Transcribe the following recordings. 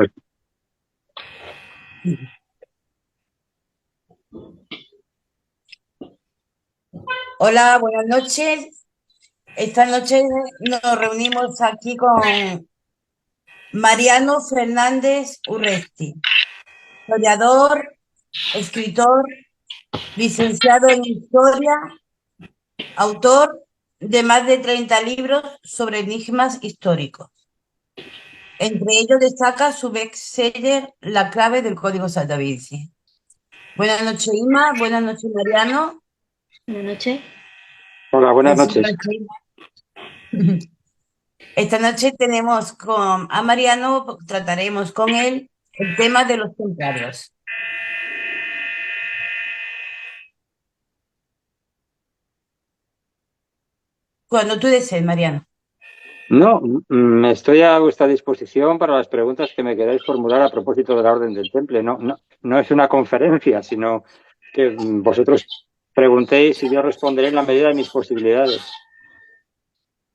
Pues, Hola, buenas noches. Esta noche nos reunimos aquí con Mariano Fernández Urresti, historiador, escritor, licenciado en Historia, autor de más de 30 libros sobre enigmas históricos. Entre ellos destaca su bestseller La clave del Código Saldavinci. Buenas noches, Ima. Buenas noches, Mariano. Buenas noches. hola, buenas Es un noches. placer. Esta noche tenemos a Mariano, trataremos con él el tema de los templarios. Cuando tú desees, Mariano. No, estoy a vuestra disposición para las preguntas que me queráis formular a propósito de la Orden del Temple. No es una conferencia, sino que vosotros preguntéis y yo responderé en la medida de mis posibilidades.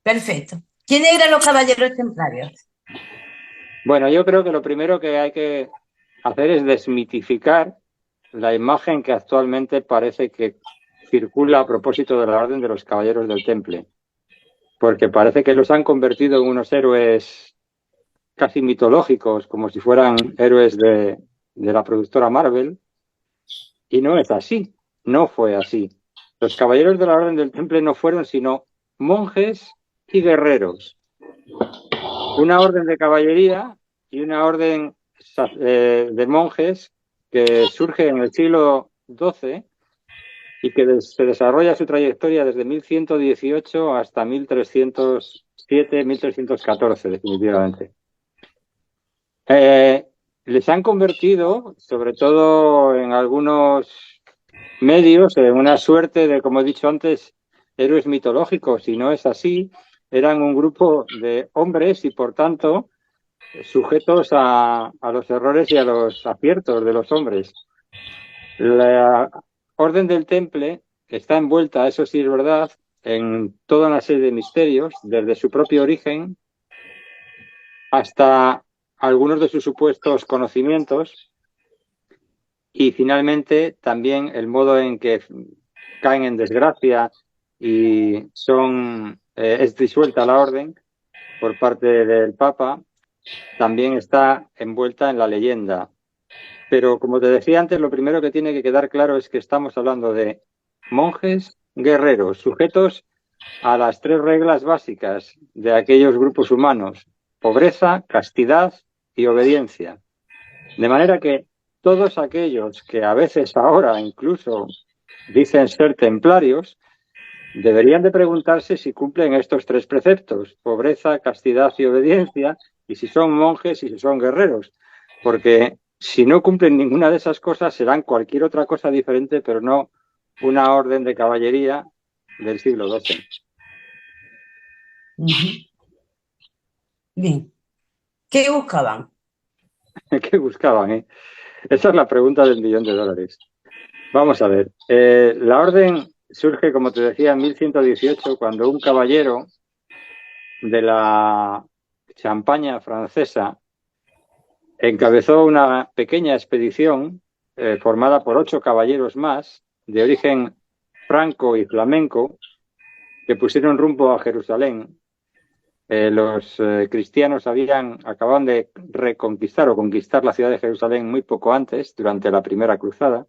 Perfecto. ¿Quiénes eran los caballeros templarios? Bueno, yo creo que lo primero que hay que hacer es desmitificar la imagen que actualmente parece que circula a propósito de la Orden de los Caballeros del Temple, porque parece que los han convertido en unos héroes casi mitológicos, como si fueran héroes de la productora Marvel, y no es así, no fue así. Los Caballeros de la Orden del Temple no fueron sino monjes y guerreros. Una orden de caballería y una orden de monjes que surge en el siglo XII y que se desarrolla su trayectoria desde 1118 hasta 1307, 1314, definitivamente. Les han convertido, sobre todo en algunos medios, en una suerte de, como he dicho antes, héroes mitológicos, y no es así. Eran un grupo de hombres y, por tanto, sujetos a los errores y a los aciertos de los hombres. La Orden del Temple está envuelta, eso sí es verdad, en toda una serie de misterios, desde su propio origen hasta algunos de sus supuestos conocimientos y finalmente también el modo en que caen en desgracia y es disuelta la orden por parte del Papa, también está envuelta en la leyenda. Pero como te decía antes, lo primero que tiene que quedar claro es que estamos hablando de monjes guerreros, sujetos a las tres reglas básicas de aquellos grupos humanos: pobreza, castidad y obediencia. De manera que todos aquellos que a veces ahora incluso dicen ser templarios, deberían de preguntarse si cumplen estos tres preceptos: pobreza, castidad y obediencia, y si son monjes y si son guerreros. Porque si no cumplen ninguna de esas cosas, serán cualquier otra cosa diferente, pero no una orden de caballería del siglo XII. Bien. ¿Qué buscaban? ¿Qué buscaban, eh? Esa es la pregunta del $1.000.000. Vamos a ver. La orden surge, como te decía, en 1118, cuando un caballero de la Champaña francesa encabezó una pequeña expedición formada por 8 caballeros más, de origen franco y flamenco, que pusieron rumbo a Jerusalén. Los cristianos acababan de reconquistar o conquistar la ciudad de Jerusalén muy poco antes, durante la Primera Cruzada.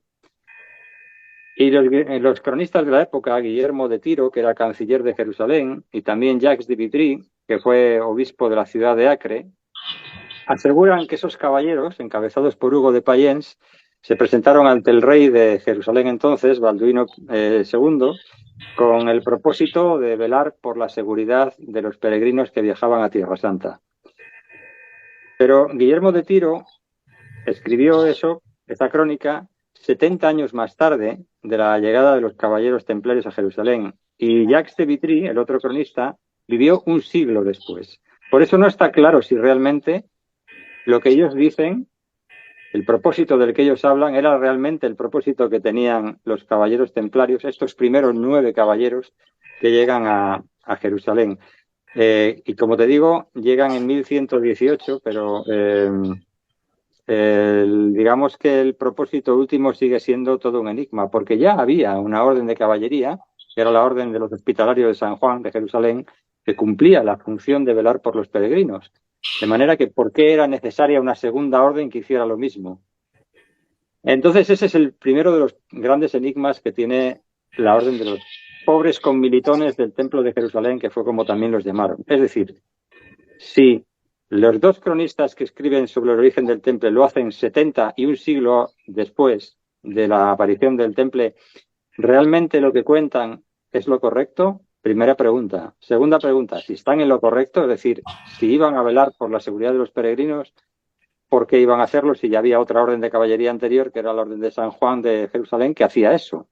Y los cronistas de la época, Guillermo de Tiro, que era canciller de Jerusalén, y también Jacques de Vitry, que fue obispo de la ciudad de Acre, aseguran que esos caballeros, encabezados por Hugo de Payens, se presentaron ante el rey de Jerusalén entonces, Balduino II, con el propósito de velar por la seguridad de los peregrinos que viajaban a Tierra Santa. Pero Guillermo de Tiro escribió esa crónica, 70 años más tarde de la llegada de los caballeros templarios a Jerusalén, y Jacques de Vitry, el otro cronista, vivió un siglo después. Por eso no está claro si realmente lo que ellos dicen, el propósito del que ellos hablan, era realmente el propósito que tenían los caballeros templarios, estos primeros 9 caballeros que llegan a Jerusalén. Y como te digo, llegan en 1118, pero digamos que el propósito último sigue siendo todo un enigma, porque ya había una orden de caballería, que era la orden de los hospitalarios de San Juan de Jerusalén, que cumplía la función de velar por los peregrinos. De manera que, ¿por qué era necesaria una segunda orden que hiciera lo mismo? Entonces, ese es el primero de los grandes enigmas que tiene la orden de los pobres comilitones del Templo de Jerusalén, que fue como también los llamaron. Es decir, si los dos cronistas que escriben sobre el origen del temple lo hacen 70 y un siglo después de la aparición del temple, ¿realmente lo que cuentan es lo correcto? Primera pregunta. Segunda pregunta, si están en lo correcto, es decir, si iban a velar por la seguridad de los peregrinos, ¿por qué iban a hacerlo si ya había otra orden de caballería anterior, que era la orden de San Juan de Jerusalén, que hacía eso?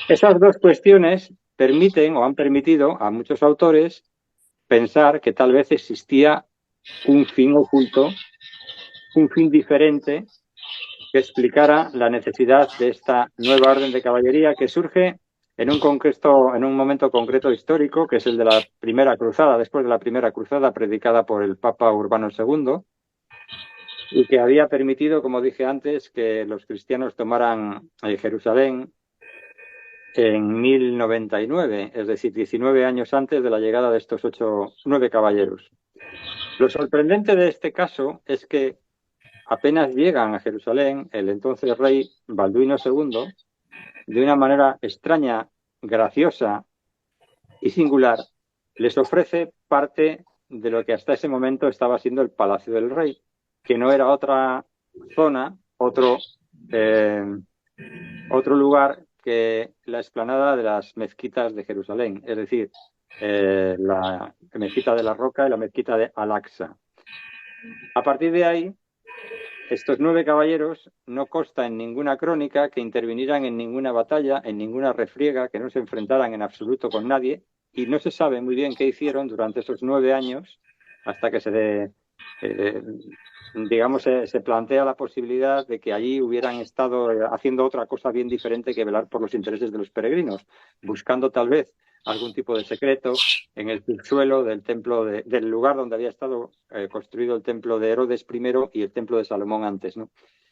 Esas dos cuestiones permiten o han permitido a muchos autores pensar que tal vez existía un fin oculto, un fin diferente que explicara la necesidad de esta nueva orden de caballería que surge en un momento concreto histórico, que es el de la primera cruzada, después de la primera cruzada predicada por el Papa Urbano II, y que había permitido, como dije antes, que los cristianos tomaran Jerusalén en 1099, es decir, 19 años antes de la llegada de estos 9 caballeros. Lo sorprendente de este caso es que apenas llegan a Jerusalén, el entonces rey Balduino II, de una manera extraña, graciosa y singular, les ofrece parte de lo que hasta ese momento estaba siendo el Palacio del Rey, que no era otra zona, otro lugar que la explanada de las mezquitas de Jerusalén, es decir, la mezquita de la Roca y la mezquita de Al-Aqsa. A partir de ahí, estos 9 caballeros no consta en ninguna crónica que intervinieran en ninguna batalla, en ninguna refriega, que no se enfrentaran en absoluto con nadie, y no se sabe muy bien qué hicieron durante esos 9 años hasta que se plantea la posibilidad de que allí hubieran estado haciendo otra cosa bien diferente que velar por los intereses de los peregrinos, buscando tal vez algún tipo de secreto en el subsuelo del templo del lugar donde había estado construido el templo de Herodes I y el templo de Salomón antes, ¿no?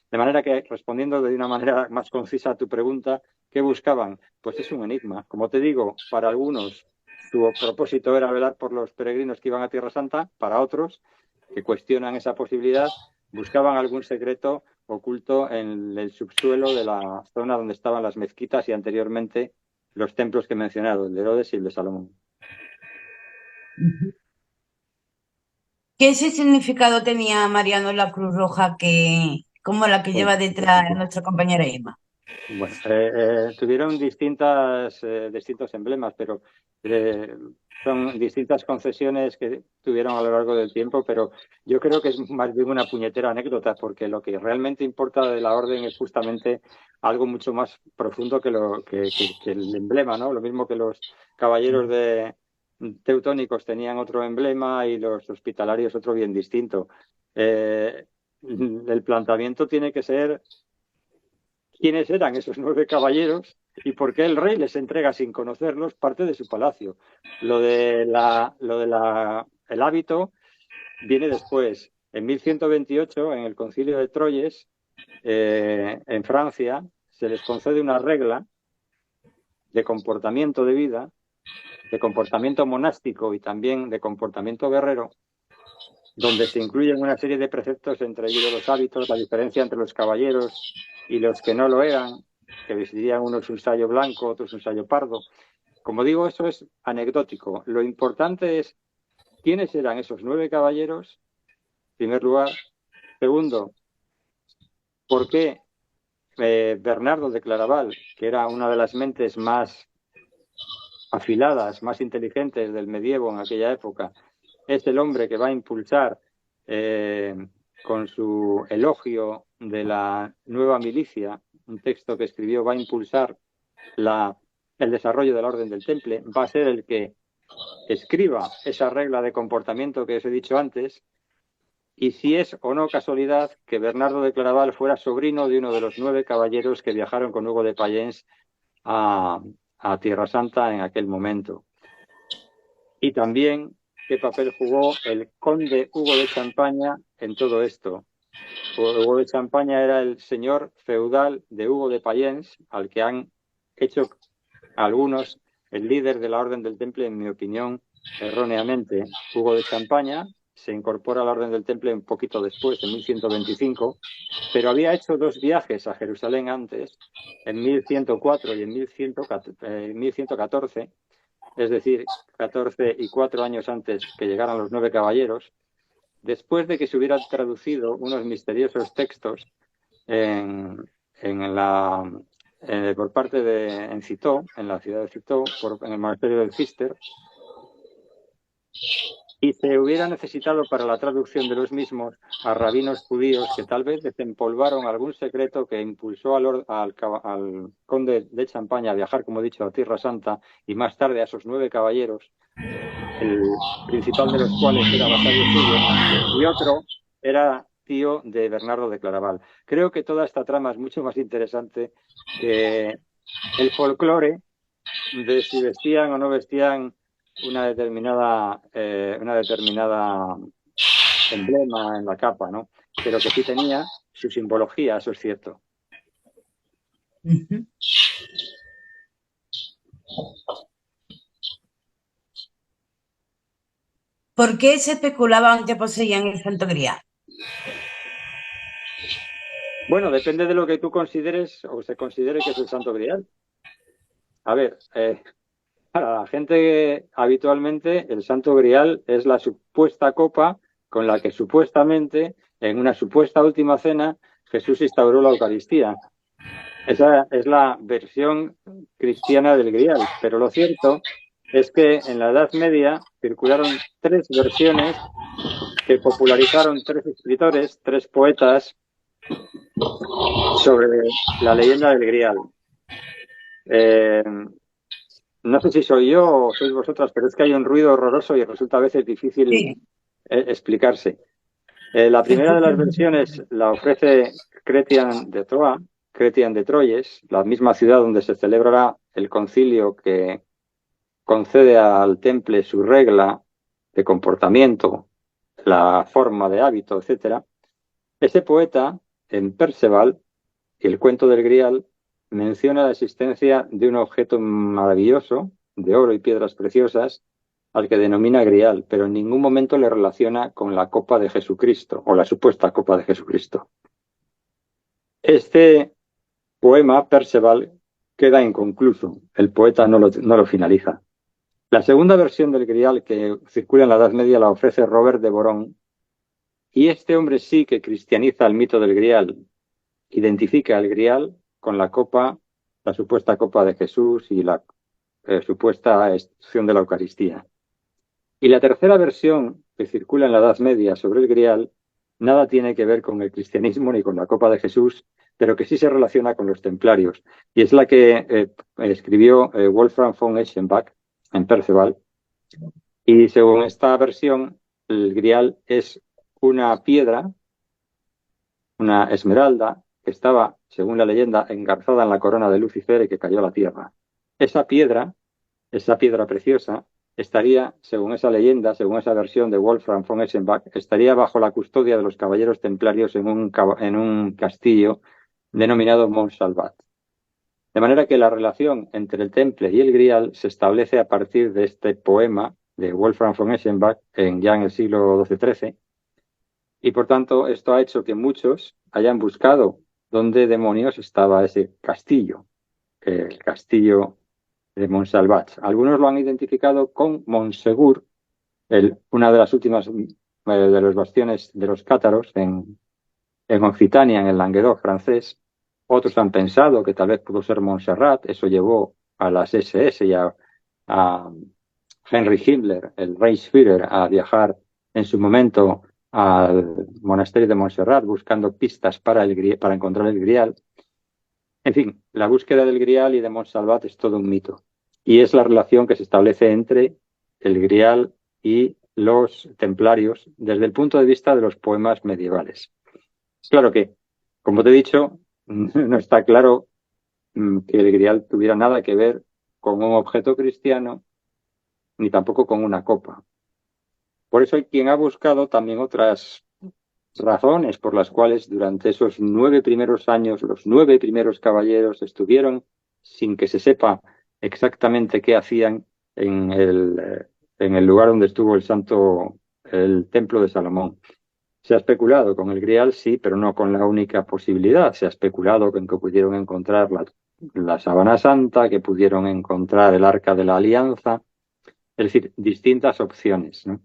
De manera que, respondiendo de una manera más concisa a tu pregunta, ¿qué buscaban? Pues es un enigma. Como te digo, para algunos su propósito era velar por los peregrinos que iban a Tierra Santa, para otros, que cuestionan esa posibilidad, buscaban algún secreto oculto en el subsuelo de la zona donde estaban las mezquitas y anteriormente los templos que he mencionado, el de Herodes y el de Salomón. ¿Qué significado tenía Mariano la Cruz Roja como la que lleva detrás nuestra compañera Emma? Bueno, tuvieron distintos emblemas, pero son distintas concesiones que tuvieron a lo largo del tiempo, pero yo creo que es más bien una puñetera anécdota, porque lo que realmente importa de la orden es justamente algo mucho más profundo que el emblema, ¿no? Lo mismo que los caballeros teutónicos tenían otro emblema y los hospitalarios otro bien distinto. El planteamiento tiene que ser quiénes eran esos 9 caballeros y por qué el rey les entrega sin conocerlos parte de su palacio. El hábito viene después. En 1128, en el Concilio de Troyes, en Francia, se les concede una regla de comportamiento de vida, de comportamiento monástico y también de comportamiento guerrero, donde se incluyen una serie de preceptos, entre ellos los hábitos, la diferencia entre los caballeros y los que no lo eran, que vestirían unos un sayo blanco, otros un sayo pardo. Como digo, eso es anecdótico. Lo importante es quiénes eran esos 9 caballeros, en primer lugar. Segundo, por qué Bernardo de Claraval, que era una de las mentes más afiladas, más inteligentes del medievo en aquella época, es el hombre que va a impulsar con su elogio de la nueva milicia, un texto que escribió, va a impulsar el desarrollo de la Orden del Temple, va a ser el que escriba esa regla de comportamiento que os he dicho antes, y si es o no casualidad que Bernardo de Claraval fuera sobrino de uno de los 9 caballeros que viajaron con Hugo de Payens a Tierra Santa en aquel momento. Y también qué papel jugó el conde Hugo de Champaña en todo esto. Hugo de Champaña era el señor feudal de Hugo de Payens, al que han hecho algunos el líder de la Orden del Temple, en mi opinión, erróneamente. Hugo de Champaña se incorpora a la Orden del Temple un poquito después, en 1125, pero había hecho 2 viajes a Jerusalén antes, en 1104 y en 1114, es decir, 14 y 4 años antes que llegaran los 9 caballeros, después de que se hubieran traducido unos misteriosos textos por parte en Citó, en la ciudad de Citó, en el monasterio del Cister, y se hubiera necesitado para la traducción de los mismos a rabinos judíos que tal vez desempolvaron algún secreto que impulsó al conde de Champaña a viajar, como he dicho, a Tierra Santa, y más tarde a esos 9 caballeros, el principal de los cuales era vasallo suyo, y otro era tío de Bernardo de Claraval. Creo que toda esta trama es mucho más interesante que el folclore de si vestían o no vestían una determinada emblema en la capa, ¿no? Pero que sí tenía su simbología, eso es cierto. Ujú. ¿Por qué se especulaban que poseían el Santo Grial? Bueno, depende de lo que tú consideres o se considere que es el Santo Grial. A ver, para la gente habitualmente el Santo Grial es la supuesta copa con la que supuestamente, en una supuesta última cena, Jesús instauró la Eucaristía. Esa es la versión cristiana del Grial, pero lo cierto es que en la Edad Media circularon 3 versiones que popularizaron 3 escritores, 3 poetas sobre la leyenda del Grial. No sé si soy yo o sois vosotras, pero es que hay un ruido horroroso y resulta a veces difícil Sí, explicarse. La se primera de escucha las mucho. versiones la ofrece Cretian de Troyes, la misma ciudad donde se celebrará el concilio que concede al temple su regla de comportamiento, la forma de hábito, etc. Ese poeta, en Perceval, el cuento del Grial, menciona la existencia de un objeto maravilloso, de oro y piedras preciosas, al que denomina Grial, pero en ningún momento le relaciona con la copa de Jesucristo, o la supuesta copa de Jesucristo. Este poema, Perceval, queda inconcluso. El poeta no lo finaliza. La segunda versión del Grial que circula en la Edad Media la ofrece Robert de Boron, y este hombre sí que cristianiza el mito del Grial, identifica el Grial con la copa, la supuesta copa de Jesús y la supuesta institución de la Eucaristía. Y la tercera versión que circula en la Edad Media sobre el Grial nada tiene que ver con el cristianismo ni con la copa de Jesús, pero que sí se relaciona con los templarios. Y es la que escribió Wolfram von Eschenbach en Perceval. Y según esta versión, el Grial es una piedra, una esmeralda, que estaba, según la leyenda, engarzada en la corona de Lucifer y que cayó a la tierra. Esa piedra preciosa, estaría, según esa leyenda, según esa versión de Wolfram von Eschenbach, estaría bajo la custodia de los caballeros templarios en un castillo denominado Montsalvat. De manera que la relación entre el temple y el Grial se establece a partir de este poema de Wolfram von Eschenbach ya en el siglo XII-XIII, y por tanto esto ha hecho que muchos hayan buscado dónde demonios estaba ese castillo, el castillo de Montsalvat. Algunos lo han identificado con Montsegur, una de las últimas de los bastiones de los cátaros en Occitania, en el Languedoc francés. Otros han pensado que tal vez pudo ser Montserrat. Eso llevó a las SS y a Henry Himmler, el Reichsführer, a viajar en su momento al monasterio de Montserrat buscando pistas para encontrar el Grial. En fin, la búsqueda del Grial y de Montsalvat es todo un mito. Y es la relación que se establece entre el Grial y los templarios desde el punto de vista de los poemas medievales. Claro que, como te he dicho, no está claro que el Grial tuviera nada que ver con un objeto cristiano ni tampoco con una copa. Por eso hay quien ha buscado también otras razones por las cuales durante esos 9 primeros años los 9 primeros caballeros estuvieron sin que se sepa exactamente qué hacían en el lugar donde estuvo el templo de Salomón. Se ha especulado con el Grial, sí, pero no con la única posibilidad. Se ha especulado con que pudieron encontrar la Sábana Santa, que pudieron encontrar el Arca de la Alianza, es decir, distintas opciones, ¿no?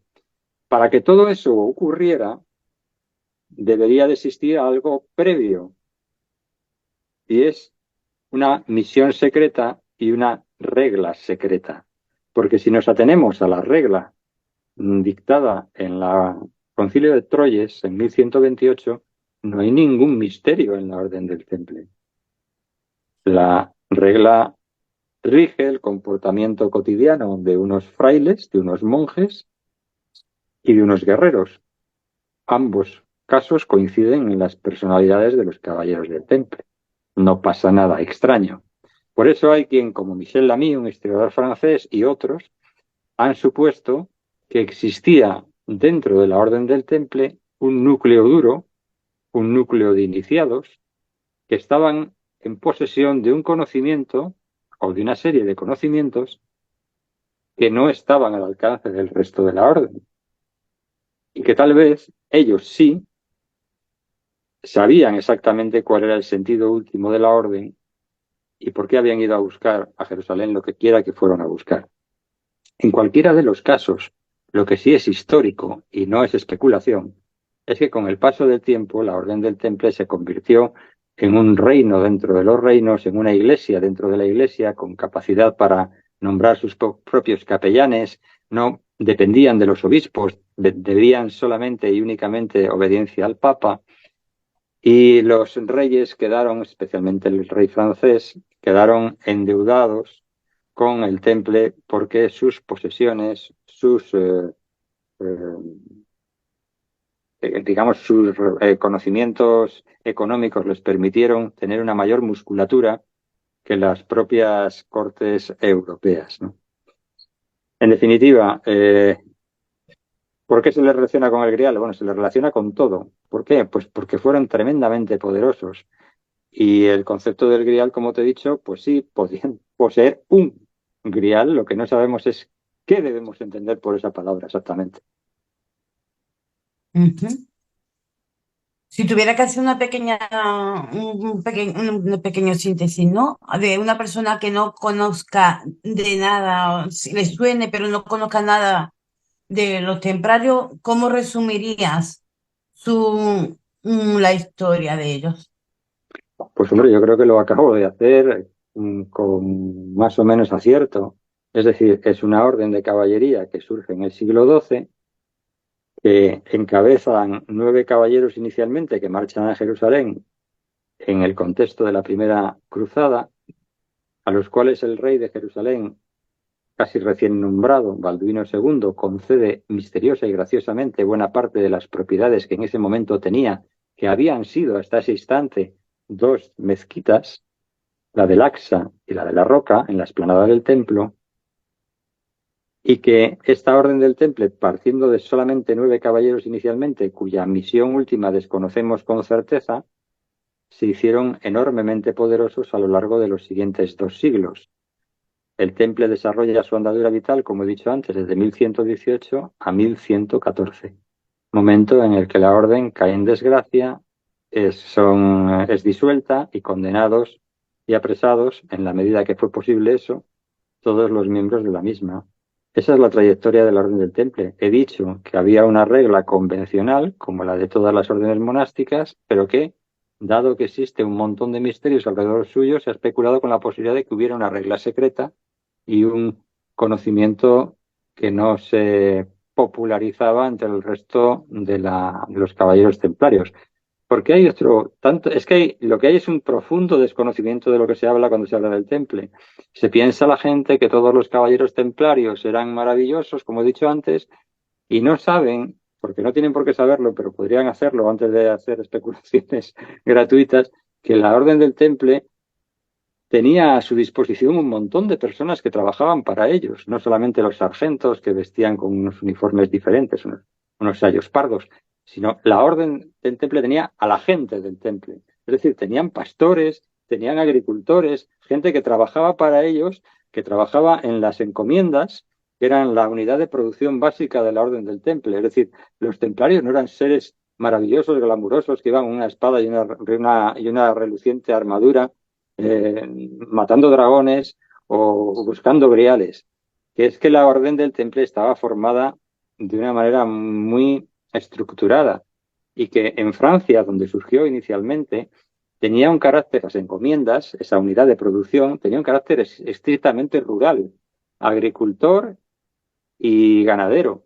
Para que todo eso ocurriera, debería de existir algo previo, y es una misión secreta y una regla secreta. Porque si nos atenemos a la regla dictada en la Concilio de Troyes en 1128, no hay ningún misterio en la Orden del Temple. La regla rige el comportamiento cotidiano de unos frailes, de unos monjes y de unos guerreros. Ambos casos coinciden en las personalidades de los caballeros del Temple. No pasa nada extraño. Por eso hay quien, como Michel Lamy, un historiador francés, y otros, han supuesto que existía dentro de la Orden del Temple un núcleo duro, un núcleo de iniciados, que estaban en posesión de un conocimiento o de una serie de conocimientos que no estaban al alcance del resto de la Orden. Y que tal vez ellos sí sabían exactamente cuál era el sentido último de la Orden y por qué habían ido a buscar a Jerusalén lo que quiera que fueron a buscar. En cualquiera de los casos, lo que sí es histórico y no es especulación, es que con el paso del tiempo la Orden del Temple se convirtió en un reino dentro de los reinos, en una iglesia dentro de la iglesia, con capacidad para nombrar sus propios capellanes, no dependían de los obispos, debían solamente y únicamente obediencia al Papa, y los reyes quedaron, especialmente el rey francés, quedaron endeudados con el Temple porque sus posesiones, digamos, sus conocimientos económicos les permitieron tener una mayor musculatura que las propias cortes europeas, ¿no? En definitiva, ¿por qué se les relaciona con el Grial? Bueno, se les relaciona con todo. ¿Por qué? Pues porque fueron tremendamente poderosos. Y el concepto del Grial, como te he dicho, pues sí, podían poseer un Grial. Lo que no sabemos es qué debemos entender por esa palabra exactamente. Ujú. Si tuviera que hacer un pequeño síntesis, ¿no? De una persona que no conozca de nada, o si le suene, pero no conozca nada de los templarios, ¿cómo resumirías la historia de ellos? Pues hombre, yo creo que lo acabo de hacer con más o menos acierto. Es decir, es una orden de caballería que surge en el siglo XII, que encabezan 9 caballeros inicialmente que marchan a Jerusalén en el contexto de la primera cruzada, a los cuales el rey de Jerusalén, casi recién nombrado, Balduino II, concede misteriosa y graciosamente buena parte de las propiedades que en ese momento tenía, que habían sido hasta ese instante 2 mezquitas, la del Aqsa y la de la Roca, en la explanada del templo, y que esta orden del Temple, partiendo de solamente 9 caballeros inicialmente, cuya misión última desconocemos con certeza, se hicieron enormemente poderosos a lo largo de los siguientes 2 siglos. El Temple desarrolla su andadura vital, como he dicho antes, desde 1118 a 1114, momento en el que la orden cae en desgracia, es disuelta y condenados y apresados, en la medida que fue posible eso, todos los miembros de la misma. Esa es la trayectoria de la Orden del Temple. He dicho que había una regla convencional, como la de todas las órdenes monásticas, pero que, dado que existe un montón de misterios alrededor suyo, se ha especulado con la posibilidad de que hubiera una regla secreta y un conocimiento que no se popularizaba entre el resto de los caballeros templarios. Porque hay es que lo que hay es un profundo desconocimiento de lo que se habla cuando se habla del Temple. Se piensa la gente que todos los caballeros templarios eran maravillosos, como he dicho antes, y no saben, porque no tienen por qué saberlo, pero podrían hacerlo antes de hacer especulaciones gratuitas, que la Orden del Temple tenía a su disposición un montón de personas que trabajaban para ellos, no solamente los sargentos que vestían con unos uniformes diferentes, unos sayos pardos, sino la orden del temple tenía a la gente del temple. Es decir, tenían pastores, tenían agricultores, gente que trabajaba para ellos, que trabajaba en las encomiendas, que eran la unidad de producción básica de la orden del temple. Es decir, los templarios no eran seres maravillosos, glamurosos, que iban con una espada y una reluciente armadura, matando dragones o buscando griales. Que es que la orden del temple estaba formada de una manera muy estructurada y que en Francia, donde surgió inicialmente, tenía un carácter, las encomiendas, esa unidad de producción, tenía un carácter estrictamente rural, agricultor y ganadero.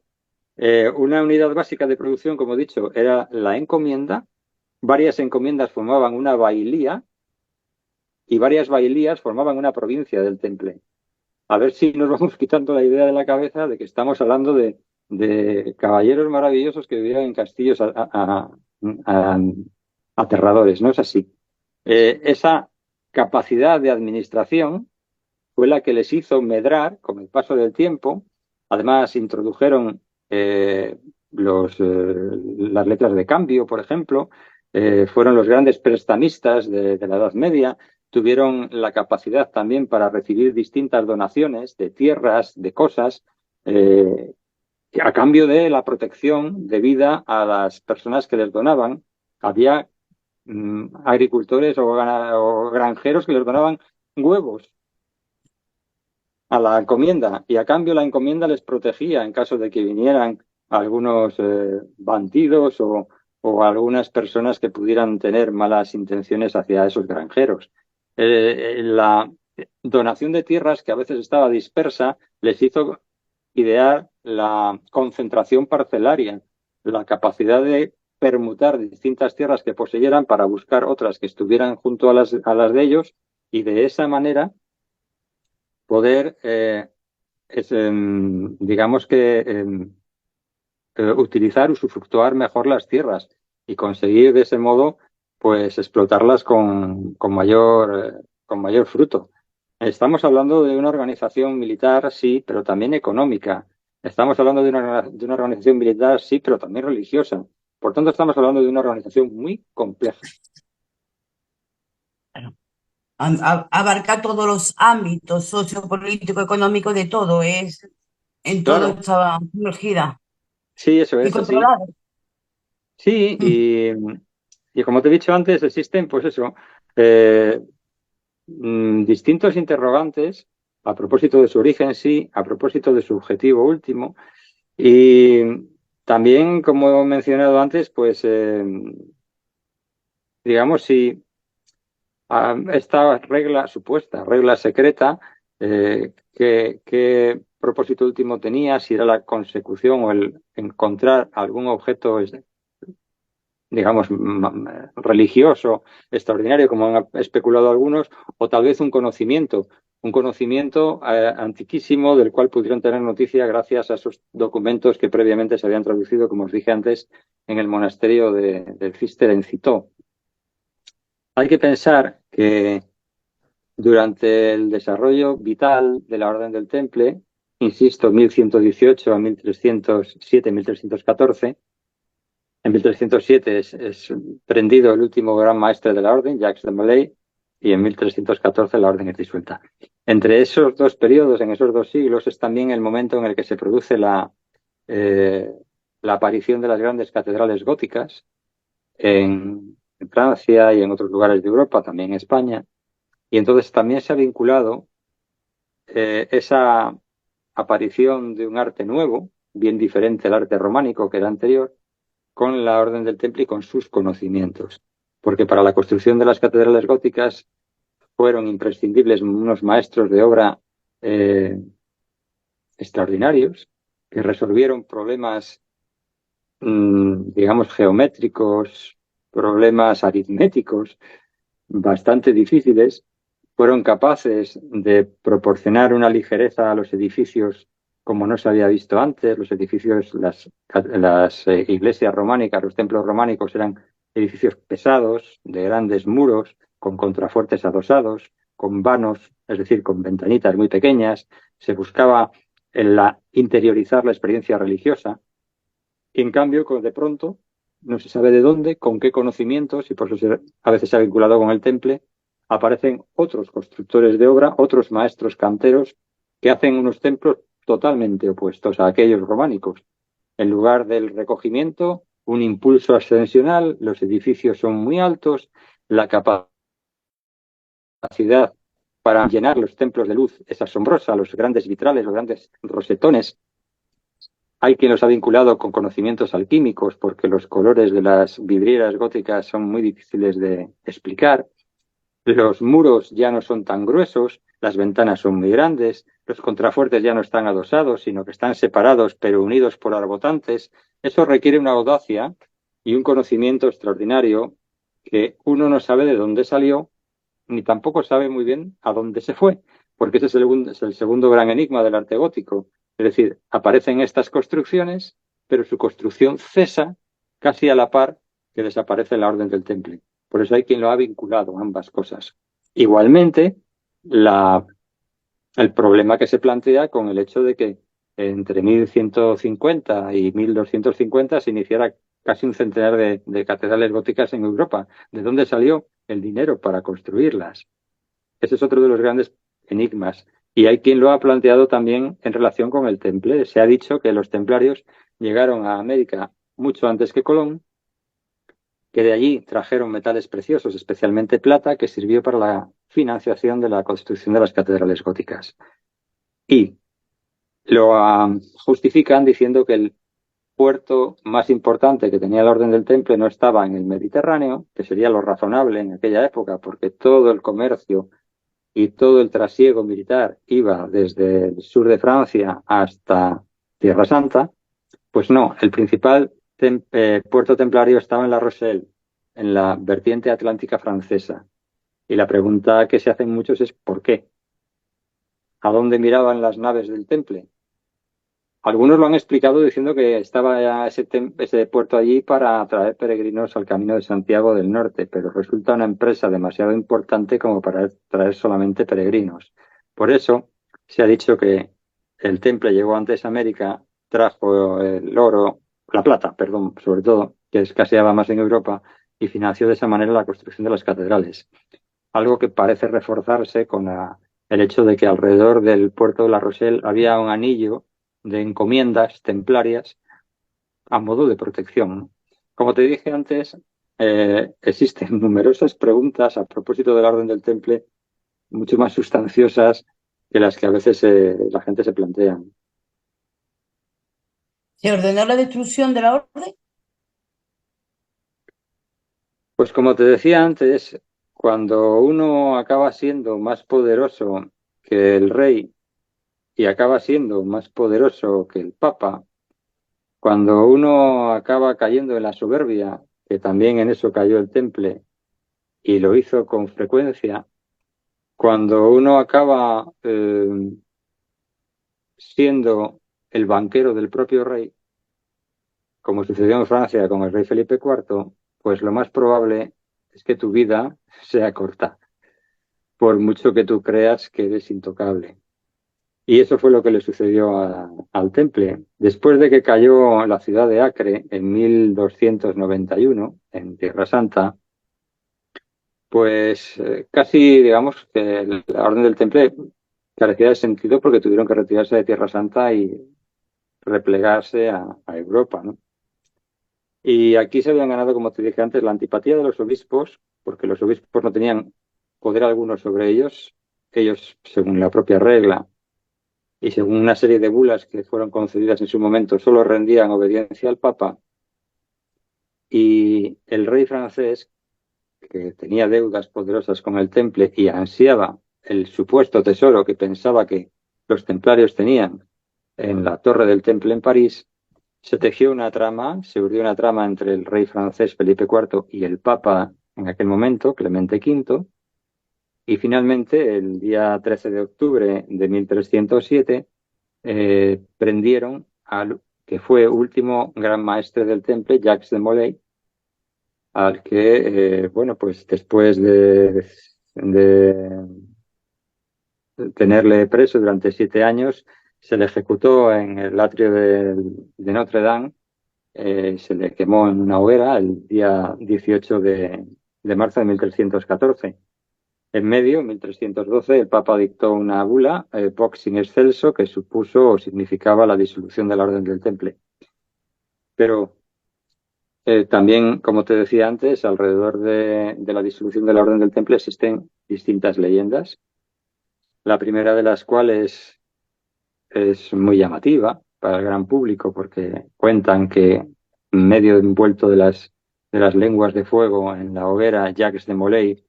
Una unidad básica de producción, como he dicho, era la encomienda. Varias encomiendas formaban una bailía y varias bailías formaban una provincia del temple. A ver si nos vamos quitando la idea de la cabeza de que estamos hablando de caballeros maravillosos que vivían en castillos a- aterradores. No es así. Esa capacidad de administración fue la que les hizo medrar con el paso del tiempo. Además, introdujeron las letras de cambio, por ejemplo. Fueron los grandes prestamistas de la Edad Media. Tuvieron la capacidad también para recibir distintas donaciones de tierras, de cosas, eh, a cambio de la protección debida a las personas que les donaban. Había agricultores o granjeros que les donaban huevos a la encomienda y a cambio la encomienda les protegía en caso de que vinieran algunos bandidos algunas personas que pudieran tener malas intenciones hacia esos granjeros. La donación de tierras, que a veces estaba dispersa, les hizo idear la concentración parcelaria, la capacidad de permutar distintas tierras que poseyeran para buscar otras que estuvieran junto a las de ellos y de esa manera poder, digamos que, utilizar, usufructuar mejor las tierras y conseguir de ese modo, pues, explotarlas con mayor fruto. Estamos hablando de una organización militar, sí, pero también económica. Estamos hablando de una organización militar, sí, pero también religiosa. Por tanto, estamos hablando de una organización muy compleja. Claro. Abarca todos los ámbitos sociopolítico, económico, de todo, es en todo Claro, estaba sumergida sí, eso y es así. controlada. Sí, Mm. y como te he dicho antes, existen, pues eso, eh, distintos interrogantes a propósito de su origen, sí, a propósito de su objetivo último. Y también, como he mencionado antes, pues digamos, si esta regla, supuesta regla secreta, qué propósito último tenía, si era la consecución o el encontrar algún objeto digamos, religioso extraordinario, como han especulado algunos, o tal vez un conocimiento antiquísimo del cual pudieron tener noticia gracias a esos documentos que previamente se habían traducido, como os dije antes, en el monasterio del Cister en Citó. Hay que pensar que durante el desarrollo vital de la Orden del Temple, insisto, 1118 a 1307, 1314, en 1307 es prendido el último gran maestre de la orden, Jacques de Molay, y en 1314 la orden es disuelta. Entre esos dos periodos, en esos dos siglos, es también el momento en el que se produce eh, la aparición de las grandes catedrales góticas en Francia y en otros lugares de Europa, también en España. Y entonces también se ha vinculado esa aparición de un arte nuevo, bien diferente al arte románico que era anterior, con la Orden del Temple y con sus conocimientos. Porque para la construcción de las catedrales góticas fueron imprescindibles unos maestros de obra eh, extraordinarios que resolvieron problemas, digamos, geométricos, problemas aritméticos bastante difíciles. Fueron capaces de proporcionar una ligereza a los edificios como no se había visto antes. Los edificios, las iglesias románicas, los templos románicos eran edificios pesados, de grandes muros, con contrafuertes adosados, con vanos, es decir, con ventanitas muy pequeñas. Se buscaba interiorizar la experiencia religiosa. Y en cambio, de pronto, no se sabe de dónde, con qué conocimientos, y por eso a veces se ha vinculado con el temple, aparecen otros constructores de obra, otros maestros canteros, que hacen unos templos totalmente opuestos a aquellos románicos. En lugar del recogimiento, un impulso ascensional, los edificios son muy altos, la capacidad para llenar los templos de luz es asombrosa, los grandes vitrales, los grandes rosetones. Hay quien los ha vinculado con conocimientos alquímicos porque los colores de las vidrieras góticas son muy difíciles de explicar. Los muros ya no son tan gruesos, las ventanas son muy grandes, los contrafuertes ya no están adosados, sino que están separados pero unidos por arbotantes. Eso requiere una audacia y un conocimiento extraordinario que uno no sabe de dónde salió, ni tampoco sabe muy bien a dónde se fue, porque ese es el segundo gran enigma del arte gótico. Es decir, aparecen estas construcciones, pero su construcción cesa casi a la par que desaparece la orden del temple. Por eso hay quien lo ha vinculado a ambas cosas. Igualmente, el problema que se plantea con el hecho de que entre 1150 y 1250 se iniciara casi un centenar de catedrales góticas en Europa. ¿De dónde salió el dinero para construirlas? Ese es otro de los grandes enigmas. Y hay quien lo ha planteado también en relación con el temple. Se ha dicho que los templarios llegaron a América mucho antes que Colón, que de allí trajeron metales preciosos, especialmente plata, que sirvió para la financiación de la construcción de las catedrales góticas. Y lo justifican diciendo que el puerto más importante que tenía la Orden del Temple no estaba en el Mediterráneo, que sería lo razonable en aquella época, porque todo el comercio y todo el trasiego militar iba desde el sur de Francia hasta Tierra Santa. Pues no, el principal puerto templario estaba en La Rochelle, en la vertiente atlántica francesa. Y la pregunta que se hacen muchos es ¿por qué? ¿A dónde miraban las naves del Temple? Algunos lo han explicado diciendo que estaba ya ese puerto allí para atraer peregrinos al Camino de Santiago del Norte, pero resulta una empresa demasiado importante como para traer solamente peregrinos. Por eso se ha dicho que el Temple llegó antes a América, trajo el oro, la plata, perdón, sobre todo, que escaseaba más en Europa, y financió de esa manera la construcción de las catedrales. Algo que parece reforzarse con el hecho de que alrededor del puerto de La Rochelle había un anillo de encomiendas templarias a modo de protección, ¿no? Como te dije antes, existen numerosas preguntas a propósito de la Orden del Temple, mucho más sustanciosas que las que a veces la gente se plantea. ¿Se ordenó la destrucción de la orden? Pues como te decía antes, cuando uno acaba siendo más poderoso que el rey y acaba siendo más poderoso que el papa, cuando uno acaba cayendo en la soberbia, que también en eso cayó el Temple y lo hizo con frecuencia, cuando uno acaba siendo el banquero del propio rey, como sucedió en Francia con el rey Felipe IV, pues lo más probable es que tu vida sea corta, por mucho que tú creas que eres intocable. Y eso fue lo que le sucedió al Temple. Después de que cayó la ciudad de Acre en 1291, en Tierra Santa, pues casi digamos que la Orden del Temple carecía de sentido porque tuvieron que retirarse de Tierra Santa y replegarse a Europa, ¿no? Y aquí se habían ganado, como te dije antes, la antipatía de los obispos, porque los obispos no tenían poder alguno sobre ellos. Ellos, según la propia regla y según una serie de bulas que fueron concedidas en su momento, solo rendían obediencia al Papa. Y el rey francés, que tenía deudas poderosas con el Temple y ansiaba el supuesto tesoro que pensaba que los templarios tenían en la torre del Temple en París, se tejió una trama, se urdió una trama entre el rey francés Felipe IV y el Papa en aquel momento, Clemente V, y finalmente el día 13 de octubre de 1307 prendieron al que fue último gran maestre del Temple, Jacques de Molay, al que, bueno, pues después de tenerle preso durante 7 años, se le ejecutó en el atrio de Notre Dame se le quemó en una hoguera el día 18 de marzo de 1314. En medio, en 1312, el Papa dictó una bula, Vox in excelso, que supuso o significaba la disolución de la Orden del Temple. Pero también, como te decía antes, alrededor de la disolución de la Orden del Temple existen distintas leyendas. La primera de las cuales es muy llamativa para el gran público porque cuentan que en medio envuelto de las lenguas de fuego en la hoguera, Jacques de Molay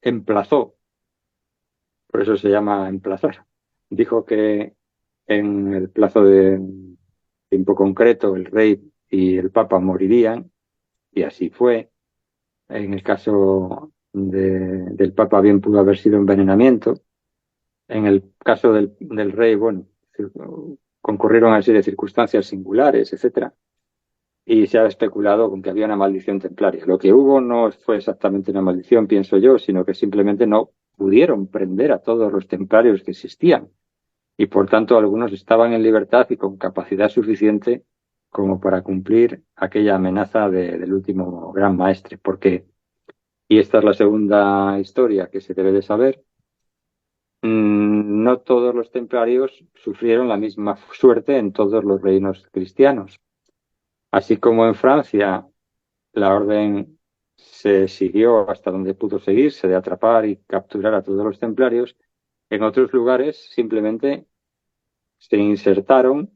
emplazó, por eso se llama emplazar, dijo que en el plazo de tiempo concreto el rey y el papa morirían, y así fue. En el caso del papa bien pudo haber sido envenenamiento. En el caso del rey, bueno, concurrieron a serie de circunstancias singulares, etcétera, y se ha especulado con que había una maldición templaria. Lo que hubo no fue exactamente una maldición, pienso yo, sino que simplemente no pudieron prender a todos los templarios que existían, y por tanto algunos estaban en libertad y con capacidad suficiente como para cumplir aquella amenaza del último gran maestre, porque, y esta es la segunda historia que se debe de saber, no todos los templarios sufrieron la misma suerte en todos los reinos cristianos. Así como en Francia la orden se siguió hasta donde pudo seguirse de atrapar y capturar a todos los templarios, en otros lugares simplemente se insertaron,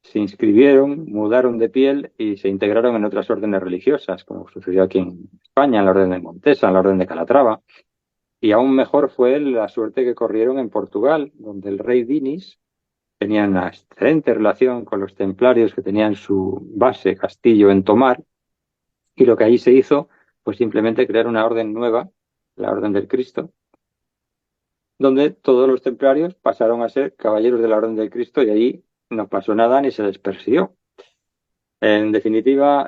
se inscribieron, mudaron de piel y se integraron en otras órdenes religiosas, como sucedió aquí en España, en la orden de Montesa, en la orden de Calatrava. Y aún mejor fue la suerte que corrieron en Portugal, donde el rey Dinis tenía una excelente relación con los templarios que tenían su base castillo en Tomar, y lo que allí se hizo fue simplemente crear una orden nueva, la Orden del Cristo, donde todos los templarios pasaron a ser caballeros de la Orden del Cristo y allí no pasó nada ni se les persiguió. En definitiva,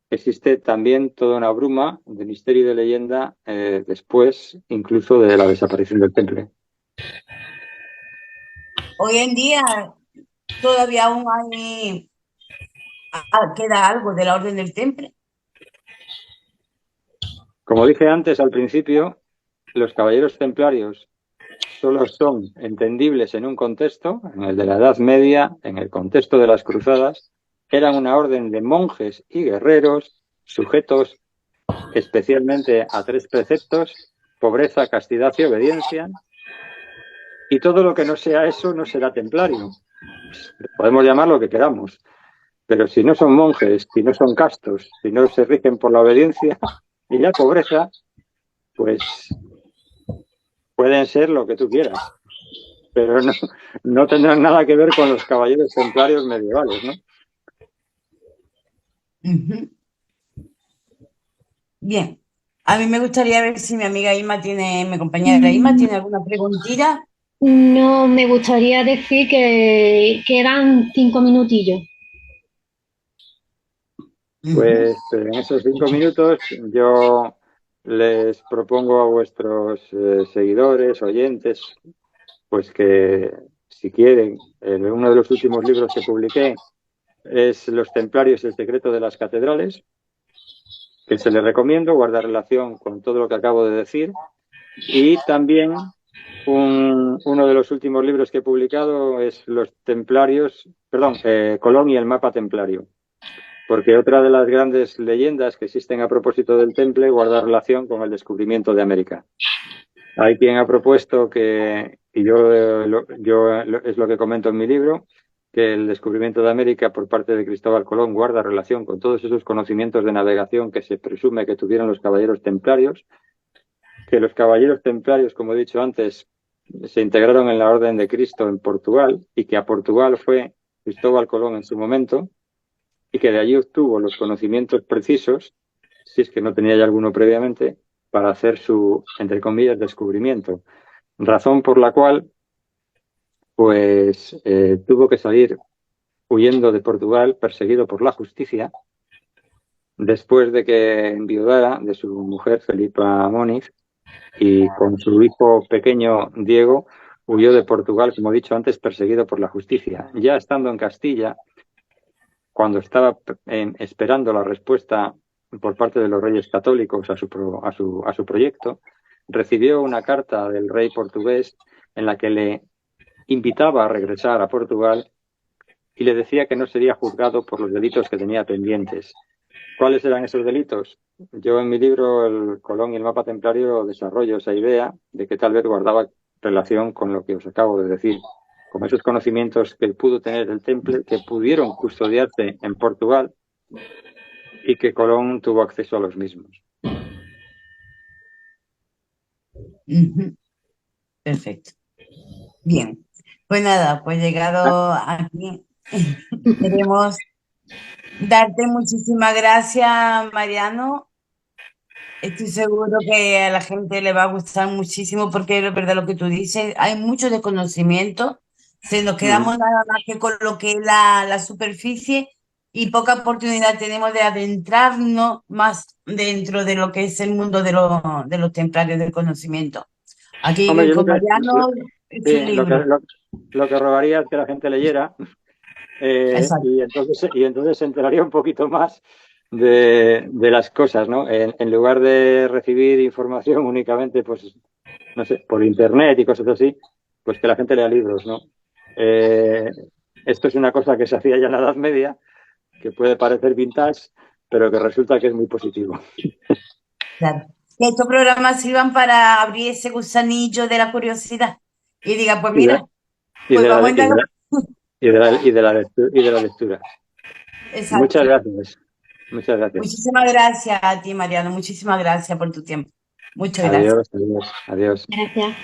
existe también toda una bruma de misterio y de leyenda después incluso de la desaparición del temple. Hoy en día todavía aún hay, queda algo de la Orden del Temple. Como dije antes al principio, los caballeros templarios solo son entendibles en un contexto, en el de la Edad Media, en el contexto de las cruzadas. Eran una orden de monjes y guerreros sujetos especialmente a 3 preceptos: pobreza, castidad y obediencia. Y todo lo que no sea eso no será templario. Podemos llamar lo que queramos, pero si no son monjes, si no son castos, si no se rigen por la obediencia y la pobreza, pues pueden ser lo que tú quieras, pero no tendrán nada que ver con los caballeros templarios medievales, ¿no? Ujú. Bien, a mí me gustaría ver si mi amiga Irma tiene, mi compañera Irma tiene alguna preguntilla. No, me gustaría decir que quedan 5 minutillos. Ujú. Pues en esos 5 minutos yo les propongo a vuestros seguidores, oyentes, pues que si quieren, uno de los últimos libros que publiqué es Los Templarios, el secreto de las catedrales, que se les recomiendo, guarda relación con todo lo que acabo de decir. Y también uno de los últimos libros que he publicado es Los Templarios, perdón, Colón y el mapa templario, porque otra de las grandes leyendas que existen a propósito del temple guarda relación con el descubrimiento de América. Hay quien ha propuesto que, y es lo que comento en mi libro, que el descubrimiento de América por parte de Cristóbal Colón guarda relación con todos esos conocimientos de navegación que se presume que tuvieron los caballeros templarios, que los caballeros templarios, como he dicho antes, se integraron en la Orden de Cristo en Portugal, y que a Portugal fue Cristóbal Colón en su momento, y que de allí obtuvo los conocimientos precisos, si es que no tenía ya alguno previamente, para hacer su, entre comillas, descubrimiento. Razón por la cual, pues, tuvo que salir huyendo de Portugal, perseguido por la justicia, después de que enviudara de su mujer Felipa Moniz, y con su hijo pequeño Diego huyó de Portugal, como he dicho antes, perseguido por la justicia. Ya estando en Castilla, cuando estaba esperando la respuesta por parte de los reyes católicos a su proyecto, recibió una carta del rey portugués en la que le invitaba a regresar a Portugal y le decía que no sería juzgado por los delitos que tenía pendientes. ¿Cuáles eran esos delitos? Yo en mi libro, El Colón y el mapa templario, desarrollo esa idea de que tal vez guardaba relación con lo que os acabo de decir, con esos conocimientos que pudo tener el Temple, que pudieron custodiarse en Portugal y que Colón tuvo acceso a los mismos. Perfecto. Bien. Pues nada, pues llegado aquí, queremos darte muchísimas gracias, Mariano. Estoy seguro que a la gente le va a gustar muchísimo porque es verdad lo que tú dices, hay mucho desconocimiento, se nos quedamos nada más que con lo que es la superficie y poca oportunidad tenemos de adentrarnos más dentro de lo que es el mundo de los templarios del conocimiento. Aquí Hombre, yo con Mariano es un sí, libro. lo que rogaría es que la gente leyera Exacto. y entonces se enteraría un poquito más de las cosas, ¿no? En lugar de recibir información únicamente, pues, no sé, por internet y cosas así, pues que la gente lea libros, ¿no? Esto es una cosa que se hacía ya en la Edad Media, que puede parecer vintage, pero que resulta que es muy positivo. Claro. Que estos programas sirvan para abrir ese gusanillo de la curiosidad y diga, pues Y de, mira, y pues de la, vamos a y de indagar. la, y de la lectura. Muchas Exacto. gracias. Muchas gracias. Muchísimas gracias a ti, Mariano. Muchísimas gracias por tu tiempo. Muchas gracias. Adiós, adiós, adiós. Gracias.